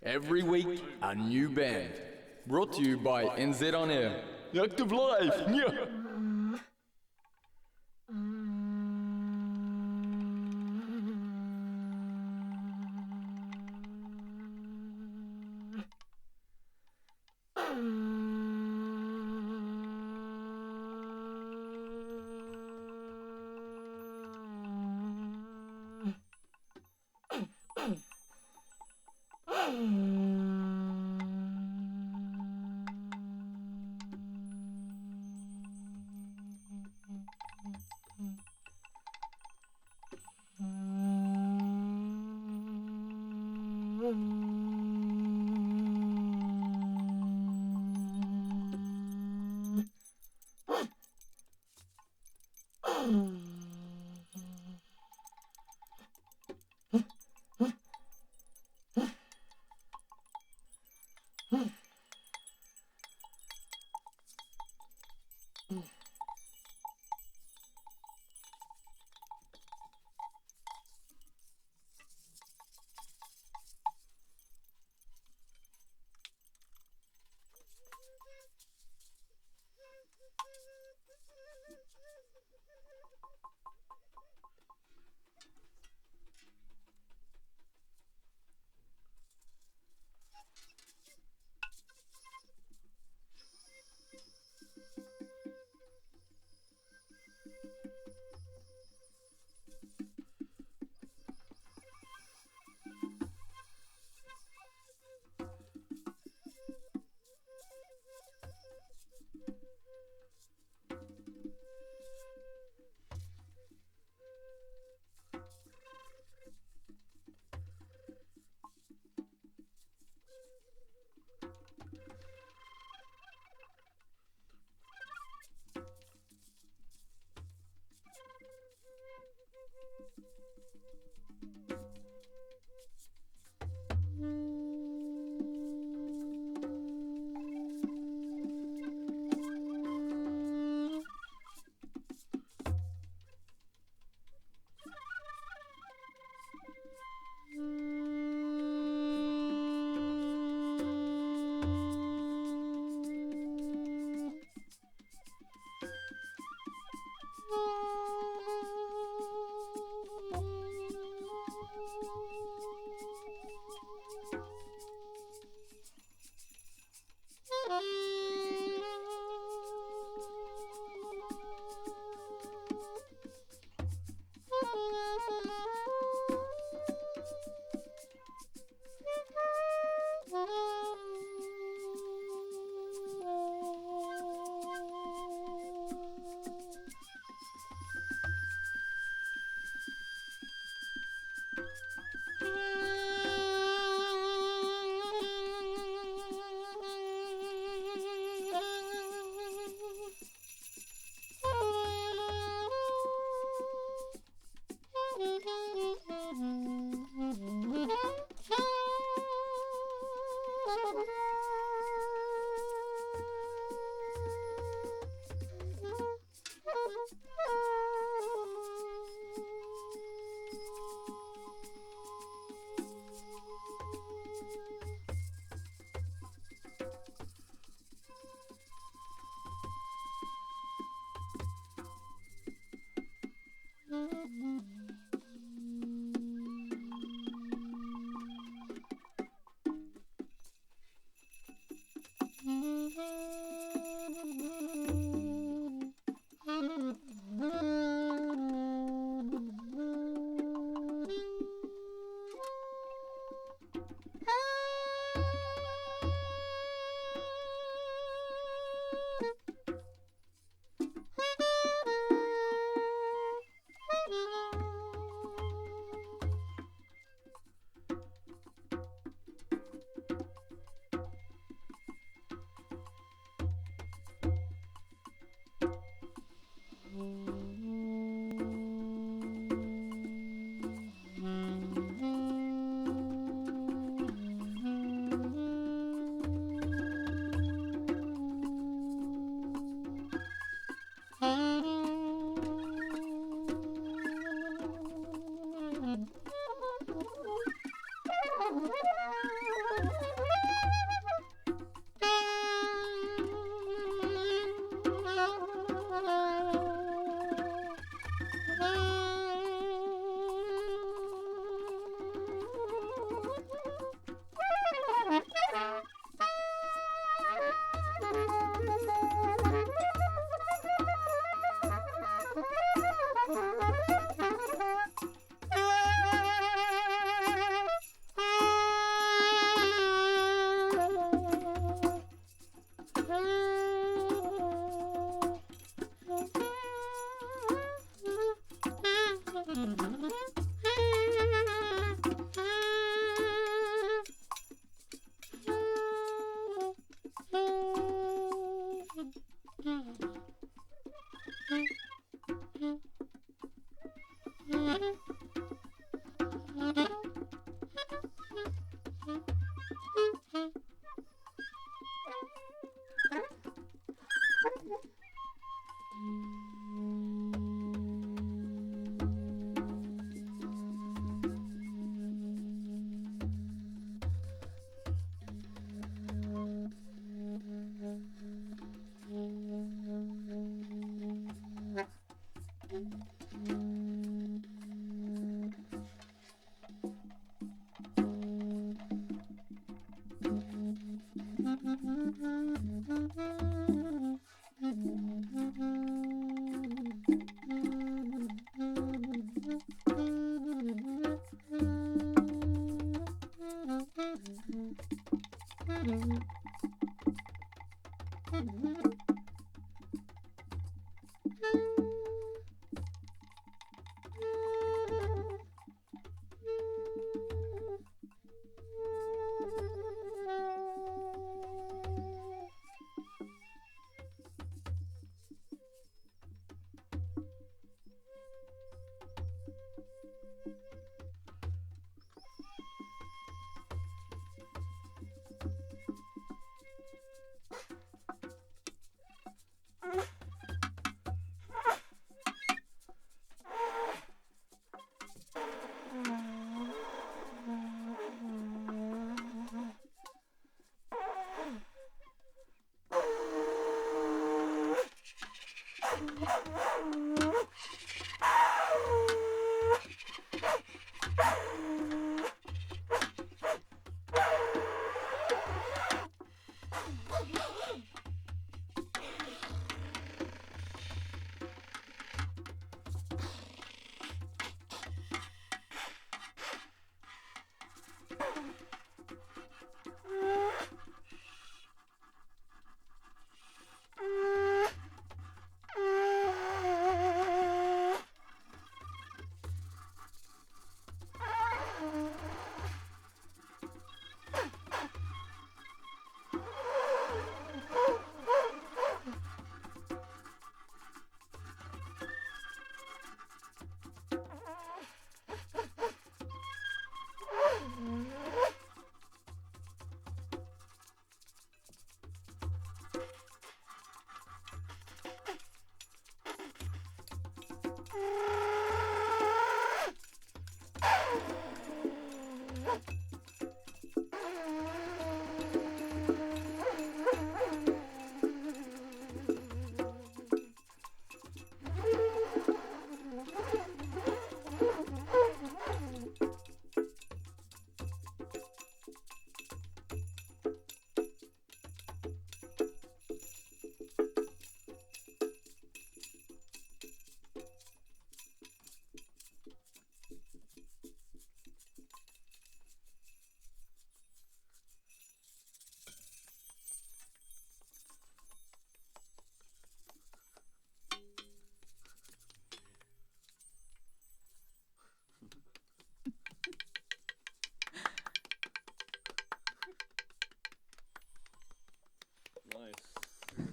Every week, a new band. Brought to you by NZ On Air. Active Live! Yeah.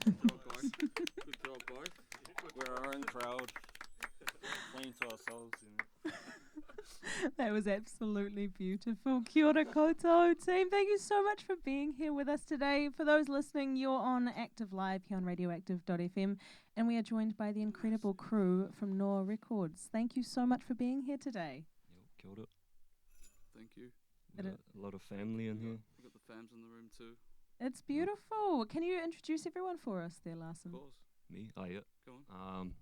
Good job, guys. We're our own crowd, playing to ourselves. That was absolutely beautiful. Kia ora koutou team. Thank you so much for being here with us today. For those listening, you're on Active Live here on radioactive.fm, and we are joined by the incredible crew from Noa Records. Thank you so much for being here today. Kia ora. Thank you. We got a lot of family in here. We've got the fams in the room too. It's beautiful. Can you introduce everyone for us there, Larsen? Of course. Me? Yeah. Go on.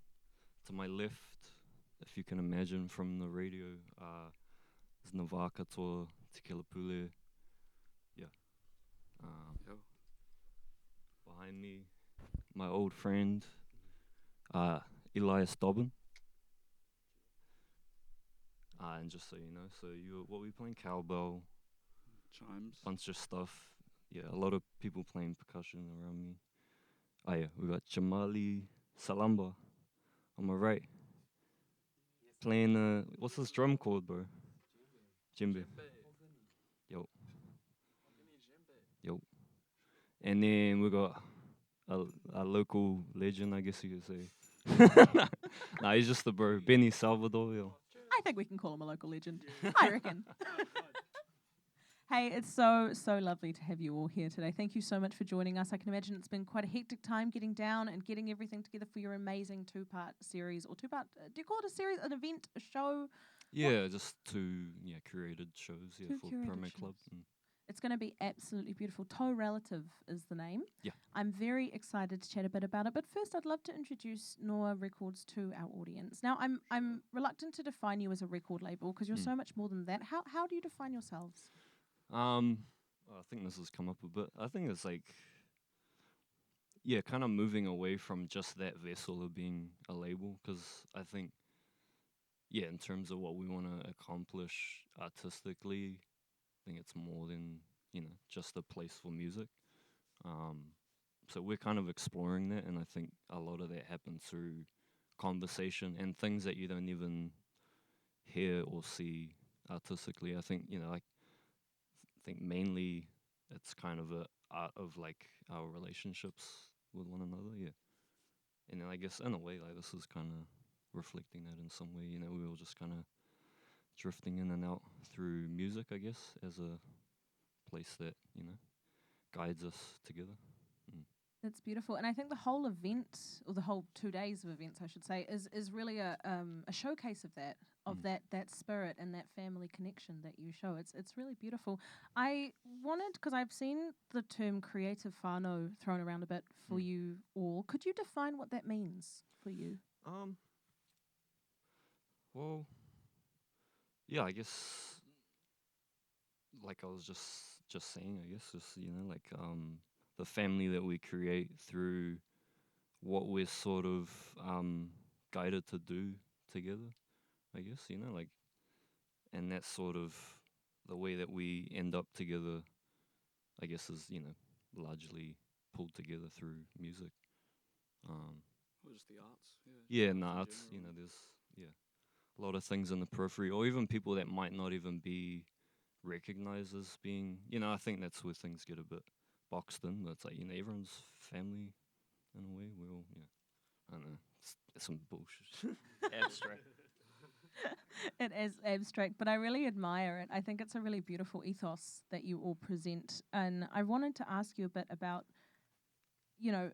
To my left, if you can imagine from the radio, is Nawa Tekela-Pule. Yeah. Yo. Behind me, my old friend, Eli Dobbyn. And just so you know, what we playing? Cowbell, Chimes. bunch of stuff. Yeah, a lot of people playing percussion around me. Yeah, we got Jamali Salamba on my right. Playing, what's this drum called, bro? Djembe. Yo. Yo. And then we got a local legend, I guess you could say. Nah, he's just the bro. Benny Salvador, yo. I think we can call him a local legend. I reckon. Hey, it's so lovely to have you all here today. Thank you so much for joining us. I can imagine it's been quite a hectic time getting down and getting everything together for your amazing two-part series, or two-part, do you call it a series, an event, a show? Yeah, just two curated shows Two for curated Pyramid Club. shows. It's going to be absolutely beautiful. Toe Relative is the name. Yeah. I'm very excited to chat a bit about it. But first, I'd love to introduce Noa Records to our audience. Now, I'm reluctant to define you as a record label because you're so much more than that. How do you define yourselves? I think this has come up a bit. I think it's like, kind of moving away from just that vessel of being a label, because I think, in terms of what we want to accomplish artistically, I think it's more than, just a place for music. So we're kind of exploring that, and I think a lot of that happens through conversation and things that you don't even hear or see artistically. I think, I think mainly it's kind of a art of like our relationships with one another, And then I guess in a way, like, this is kind of reflecting that in some way. We were just kind of drifting in and out through music, I guess, as a place that guides us together. That's beautiful, and I think the whole event, or the whole 2 days of events, I should say, is really a showcase of that spirit and that family connection that you show. It's really beautiful. I wanted, because I've seen the term creative whānau thrown around a bit for you all. Could you define what that means for you? Well, I guess, like I was just saying, I guess, just like the family that we create through what we're sort of guided to do together, I guess, like, and that's sort of the way that we end up together, I guess, is, largely pulled together through music. Or just the arts. In the arts, there's, a lot of things in the periphery, or even people that might not even be recognized as being, I think that's where things get a bit boxed in. But it's like, everyone's family in a way. We're all, I don't know. It's some bullshit. Abstract. It is abstract, but I really admire it. I think it's a really beautiful ethos that you all present. And I wanted to ask you a bit about,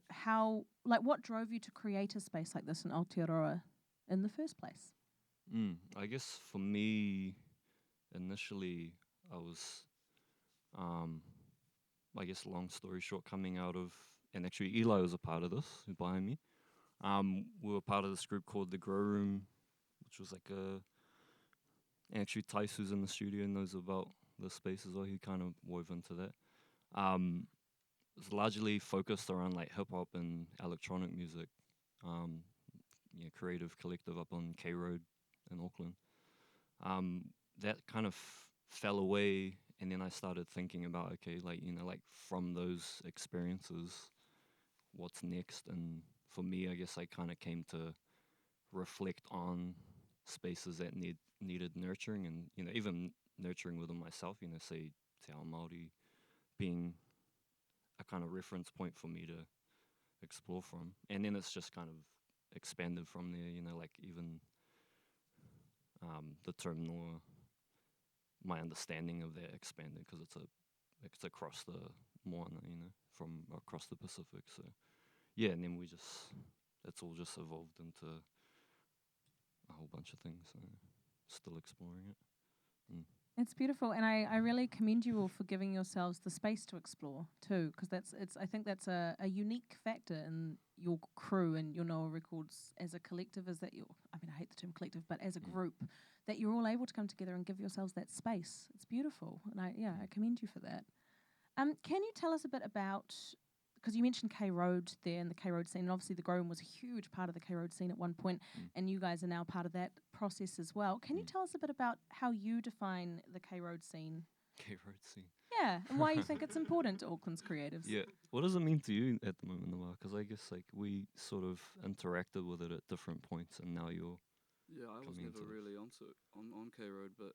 how, like, what drove you to create a space like this in Aotearoa in the first place? I guess for me, initially, I was, I guess, long story short, coming out of, and actually Eli was a part of this, who's behind me. We were part of this group called The Grow Room, which was like and actually Tice, who's in the studio, knows about the space as well. He kind of wove into that. It's largely focused around like hip hop and electronic music. Creative collective up on K Road in Auckland. That kind of fell away, and then I started thinking about, okay, like, like from those experiences, what's next? And for me, I guess I kind of came to reflect on spaces that needed nurturing, and even nurturing within myself. Say Te Ao Māori being a kind of reference point for me to explore from, and then it's just kind of expanded from there. Like even the term Noa, my understanding of that expanded because it's across the moana, from across the Pacific. So and then it's all just evolved into a whole bunch of things. Still exploring it. It's beautiful, and I really commend you all for giving yourselves the space to explore too, because I think that's a unique factor in your crew and your Noa Records as a collective, is that I hate the term collective, but as a group, that you're all able to come together and give yourselves that space. It's beautiful, and I commend you for that. Can you tell us a bit about, because you mentioned K Road there and the K Road scene, and obviously the Grown was a huge part of the K Road scene at one point, and you guys are now part of that process as well. Can you tell us a bit about how you define the K Road scene? K Road scene. Yeah, and why you think it's important to Auckland's creatives. Yeah. What does it mean to you at the moment, Noa? Because I guess like we sort of interacted with it at different points, and now you're. Yeah, I was never really on K Road, but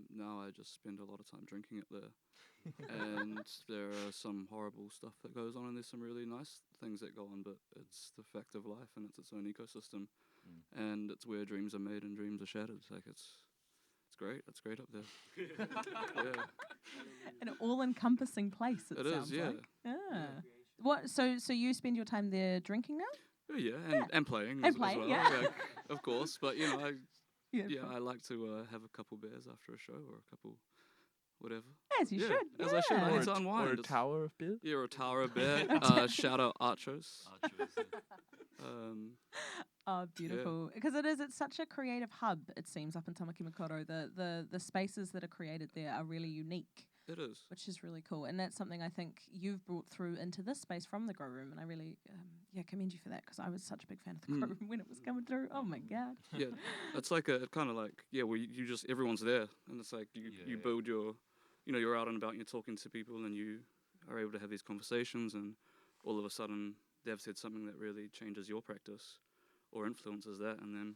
now I just spend a lot of time drinking it there. And there are some horrible stuff that goes on, and there's some really nice things that go on, but it's the fact of life, and it's its own ecosystem, and it's where dreams are made and dreams are shattered. Like it's great. That's great up there. Yeah. An all-encompassing place. It It sounds is, yeah. like. Yeah. What? So you spend your time there drinking now? Yeah, and playing And as playing, well. yeah. Like, of course, but you know, Beautiful. I like to have a couple beers after a show or a couple, whatever. As you should. As I should. I yeah. need to unwind. Or a It's- tower of beer. Yeah, or a tower of beer. Shout out Archos. Oh, beautiful! Because it's such a creative hub. It seems up in Tamaki Makaurau, the spaces that are created there are really unique, It is. which is really cool. And that's something I think you've brought through into this space from the Grow Room, and I really commend you for that because I was such a big fan of the Grow Room when it was coming through. Oh my god! Yeah, it's like a kind of like where you just everyone's there, and it's like you build your, you know, you're out and about and you're talking to people and you are able to have these conversations, and all of a sudden they've said something that really changes your practice or influences that, and then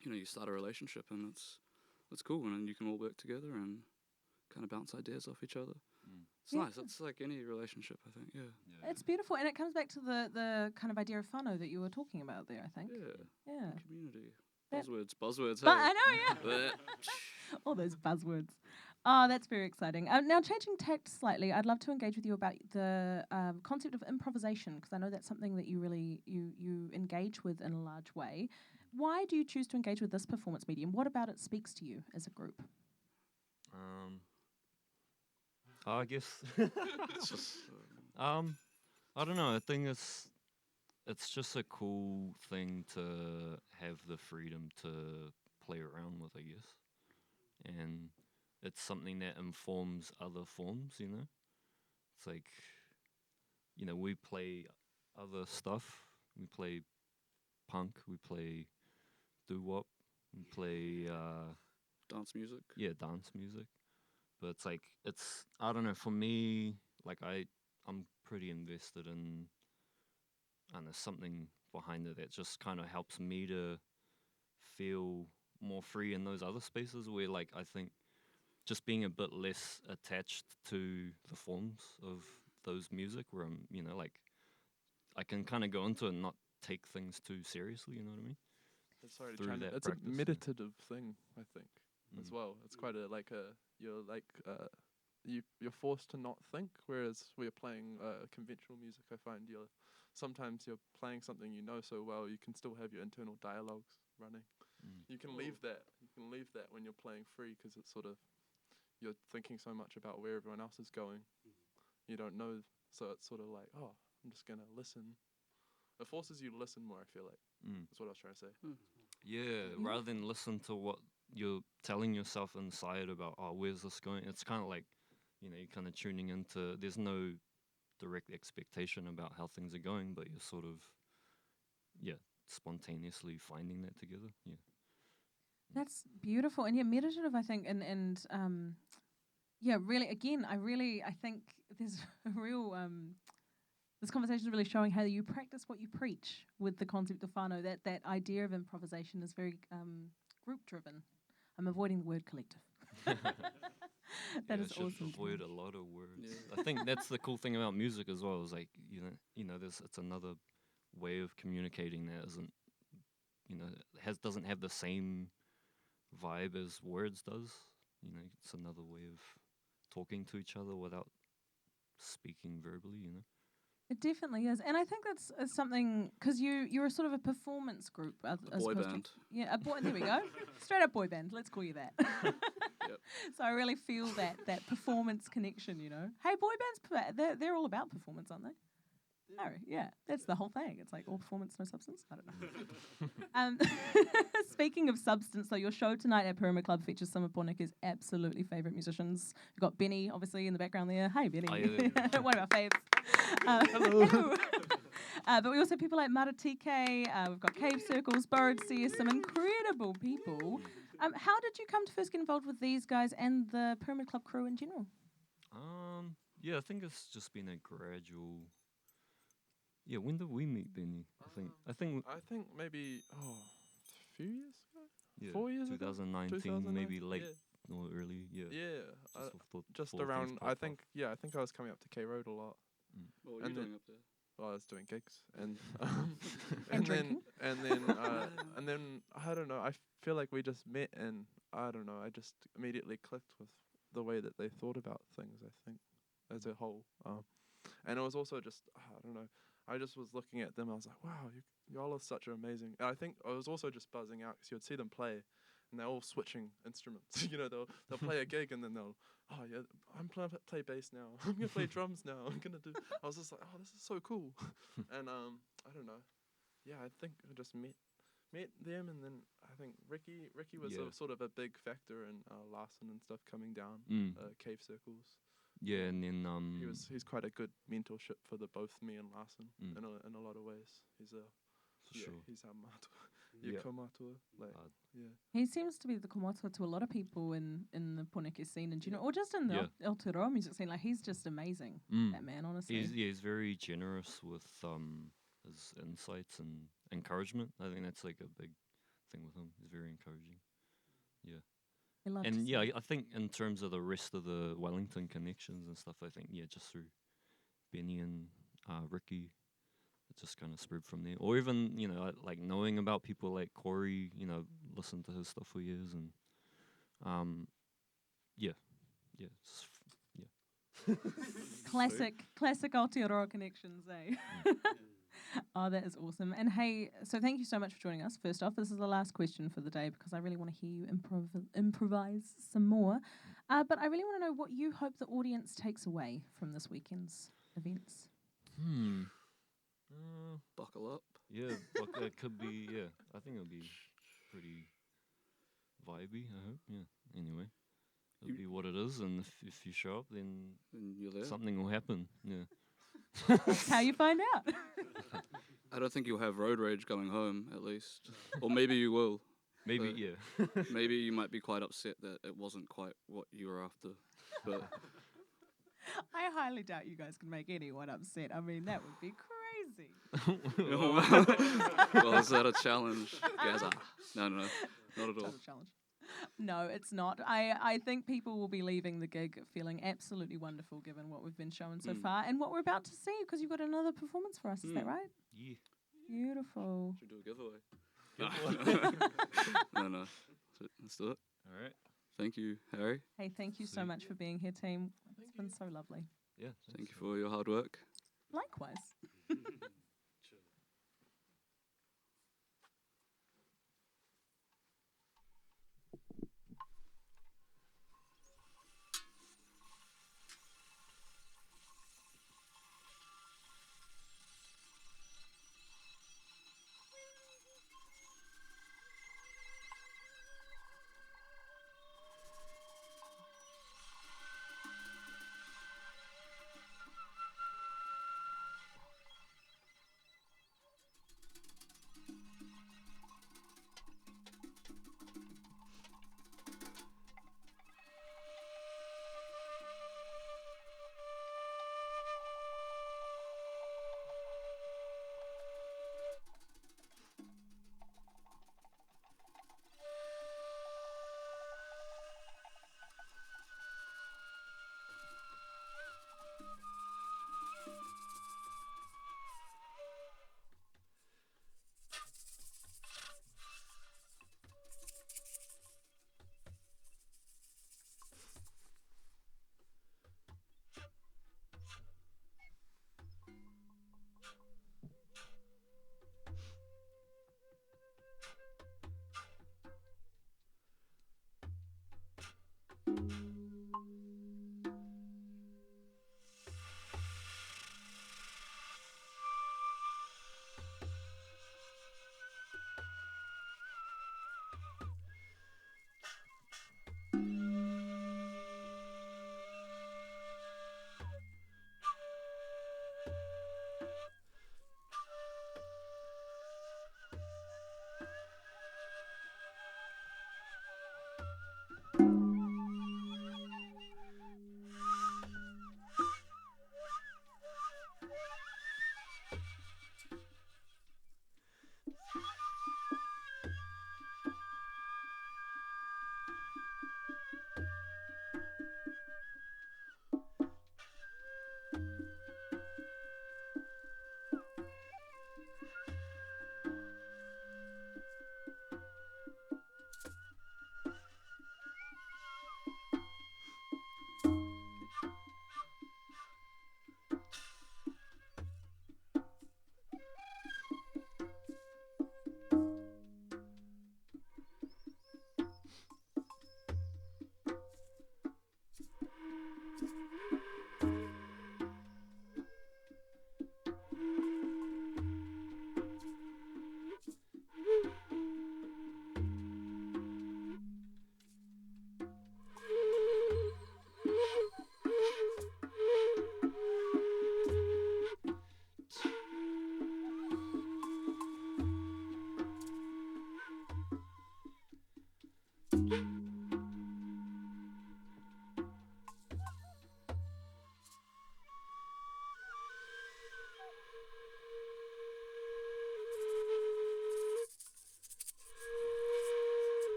you know you start a relationship, and it's cool, and then you can all work together and kind of bounce ideas off each other. It's nice. It's like any relationship, I think. Yeah. It's beautiful, and it comes back to the kind of idea of whānau that you were talking about there. I think. Yeah. Community. That- Buzzwords. But hey. I know, yeah. All those buzzwords. Oh, that's very exciting. Now, changing tact slightly, I'd love to engage with you about the concept of improvisation, because I know that's something that you really you engage with in a large way. Why do you choose to engage with this performance medium? What about it speaks to you as a group? I guess. It's just, I don't know. I think it's just a cool thing to have the freedom to play around with, I guess, and it's something that informs other forms. You know, it's like, you know, we play other stuff. We play punk. We play doo-wop. We play dance music. yeah, dance music. But it's like, I don't know, for me, like I'm pretty invested in, and there's something behind it that just kind of helps me to feel more free in those other spaces where, like, I think just being a bit less attached to the forms of those music, where I'm, you know, like, I can kind of go into it and not take things too seriously, you know what I mean? Sorry, Through that it's practice, a yeah. meditative thing, I think, as Mm. well. It's quite you're forced to not think, whereas we're playing conventional music. I find sometimes you're playing something you know so well, you can still have your internal dialogues running. You can leave that. You can leave that when you're playing free, because it's sort of, you're thinking so much about where everyone else is going. You don't know, so it's sort of like, oh, I'm just gonna listen. It forces you to listen more, I feel like. That's what I was trying to say. Yeah, rather than listen to what you're telling yourself inside about, oh, where's this going? It's kind of like, you know, you're kind of tuning into, there's no direct expectation about how things are going, but you're sort of, spontaneously finding that together. Yeah. That's beautiful, and meditative, I think, and really, again, I think there's a real this conversation is really showing how you practice what you preach with the concept of whānau. That idea of improvisation is very group driven. I'm avoiding the word collective. That is should awesome. avoid a lot of words. I think that's the cool thing about music as well. Is like, you know, it's another way of communicating that isn't, you know, doesn't have the same vibe as words does. You know, it's another way of talking to each other without speaking verbally. You know. It definitely is, and I think that's something, because you're a sort of a performance group, A boy band. A boy. There we go, straight up boy band. Let's call you that. So I really feel that performance connection. You know, hey, boy bands, they're all about performance, aren't they? No, yeah, that's the whole thing. It's like all performance, no substance. I don't know. Speaking of substance, though, your show tonight at Pyramid Club features some of Ponika's absolutely favourite musicians. You've got Benny, obviously, in the background there. Hey, Benny. Oh, yeah. One of our faves. Hello. But we also have people like Maratike, we've got Cave Circles, Borrowed Seas, some incredible people. How did you come to first get involved with these guys and the Pyramid Club crew in general? Yeah, I think it's just been a gradual. Yeah, when did we meet, Benny? I think maybe a few years ago. yeah, 4 years ago? 2019, maybe late or early. Yeah. Yeah. Just before around. things I popped think. off. Yeah, I think I was coming up to K Road a lot. What were you And doing up there? Well, I was doing gigs, and And drinking. and then I don't know. I feel like we just met, and I don't know, I just immediately clicked with the way that they thought about things, I think, as a whole. And it was also just, I don't know, I just was looking at them, I was like, wow, y'all are such amazing. And I think I was also just buzzing out because you would see them play, and they're all switching instruments. You know, they'll play a gig, and then they'll, oh yeah, I'm gonna play bass now. I'm gonna play drums now. I was just like, oh, this is so cool. And I don't know, yeah, I think I just met them, and then I think Ricky was sort of a big factor in Larsen and stuff coming down, Cave Circles. Yeah, and then he's quite a good mentorship for both me and Larsen in a lot of ways. He's sure. He's our matua, komatua, like He seems to be the komatua to a lot of people in the Poneke scene, and or just in the Aotearoa music scene. Like, he's just amazing. That man, honestly. He's very generous with his insights and encouragement. I think that's like a big thing with him. He's very encouraging. Yeah. And yeah, I think in terms of the rest of the Wellington connections and stuff, I think just through Benny and Ricky, it just kind of spread from there. Or even like knowing about people like Corey, listen to his stuff for years, and Classic Aotearoa connections, eh? Oh, that is awesome. And hey, so thank you so much for joining us. First off, this is the last question for the day because I really want to hear you improvise some more. But I really want to know what you hope the audience takes away from this weekend's events. Buckle up. Yeah, it could be, I think it'll be pretty vibey, I hope, Anyway, it'll be what it is, and if you show up, then you're there. Something will happen, That's how you find out. I don't think you'll have road rage going home, at least. Or maybe you will. Maybe, Maybe you might be quite upset that it wasn't quite what you were after. But I highly doubt you guys can make anyone upset. I mean, that would be crazy. Well, is that a challenge, Gaza? No, not at all. That's a challenge. No, it's not. I think people will be leaving the gig feeling absolutely wonderful given what we've been shown so far and what we're about to see, because you've got another performance for us. Is that right? Yeah. Beautiful. Should do a giveaway. No. Let's do it. All right. Thank you, Harry. Hey, thank you so much for being here, team. It's been so lovely. Yeah. Thank you for your hard work. Likewise.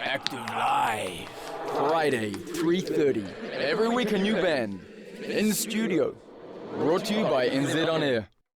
Active Live. Friday, 3:30. Every week a new band. In studio. Brought to you by NZ On Air.